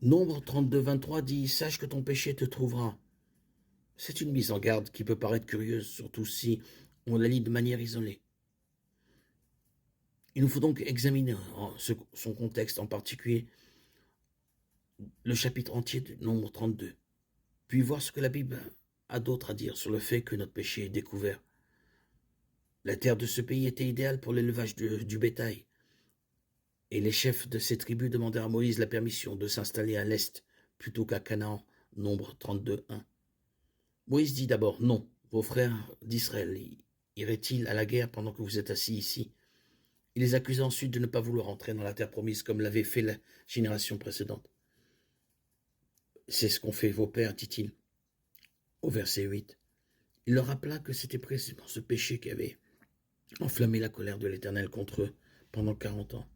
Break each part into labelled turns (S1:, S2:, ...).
S1: Nombre 32, 23 dit « Sache que ton péché te trouvera ». C'est une mise en garde qui peut paraître curieuse, surtout si on la lit de manière isolée. Il nous faut donc examiner son contexte, en particulier le chapitre entier du Nombre 32, puis voir ce que la Bible a d'autre à dire sur le fait que notre péché est découvert. La terre de ce pays était idéale pour l'élevage du bétail, et les chefs de ces tribus demandèrent à Moïse la permission de s'installer à l'est plutôt qu'à Canaan, Nombre 32, 1. Moïse dit d'abord « Non, vos frères d'Israël iraient-ils à la guerre pendant que vous êtes assis ici ?» Il les accusa ensuite de ne pas vouloir entrer dans la terre promise comme l'avait fait la génération précédente. « C'est ce qu'ont fait vos pères, dit-il, au verset 8. Il leur rappela que c'était précisément ce péché qui avait enflammé la colère de l'Éternel contre eux pendant 40 ans.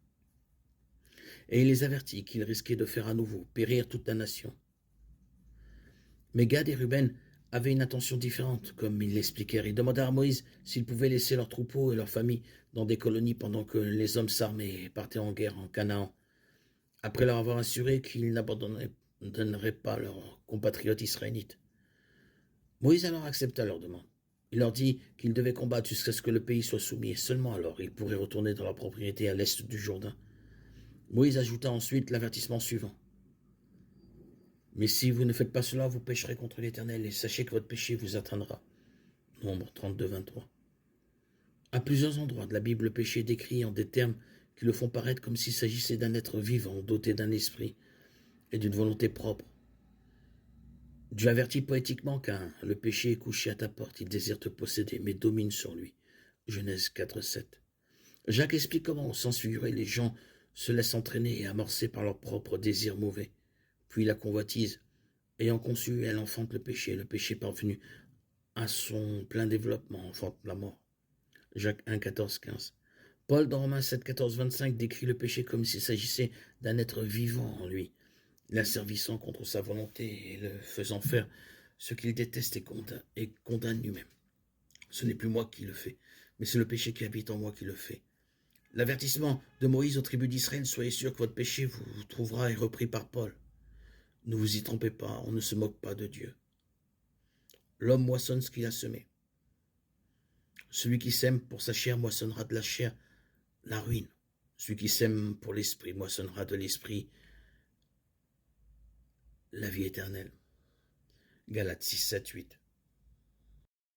S1: Et il les avertit qu'ils risquaient de faire à nouveau périr toute la nation. Mais Gad et Ruben avaient une intention différente, comme ils l'expliquèrent. Ils demandèrent à Moïse s'ils pouvaient laisser leurs troupeaux et leurs familles dans des colonies pendant que les hommes s'armaient et partaient en guerre en Canaan, après leur avoir assuré qu'ils n'abandonneraient pas leurs compatriotes israélites. Moïse alors accepta leur demande. Il leur dit qu'ils devaient combattre jusqu'à ce que le pays soit soumis, et seulement alors ils pourraient retourner dans leur propriété à l'est du Jourdain. Moïse ajouta ensuite l'avertissement suivant. « Mais si vous ne faites pas cela, vous pécherez contre l'Éternel, et sachez que votre péché vous atteindra. » Nombre 32, 23. À plusieurs endroits de la Bible, le péché est décrit en des termes qui le font paraître comme s'il s'agissait d'un être vivant, doté d'un esprit et d'une volonté propre. Dieu avertit poétiquement qu'un le péché est couché à ta porte, il désire te posséder, mais domine sur lui. Genèse 4, 7. Jacques explique comment, sans se figurer, les gens se laissent entraîner et amorcer par leurs propres désirs mauvais. Puis la convoitise, ayant conçu, elle enfante le péché parvenu à son plein développement enfante la mort. Jacques 1, 14, 15. Paul, dans Romains 7, 14, 25, décrit le péché comme s'il s'agissait d'un être vivant en lui, l'asservissant contre sa volonté et le faisant faire ce qu'il déteste et condamne lui-même. Ce n'est plus moi qui le fais, mais c'est le péché qui habite en moi qui le fait. L'avertissement de Moïse aux tribus d'Israël, soyez sûr que votre péché vous trouvera, est repris par Paul. Ne vous y trompez pas, on ne se moque pas de Dieu. L'homme moissonne ce qu'il a semé. Celui qui sème pour sa chair moissonnera de la chair la ruine. Celui qui sème pour l'esprit moissonnera de l'esprit la vie éternelle. Galates 6, 7, 8.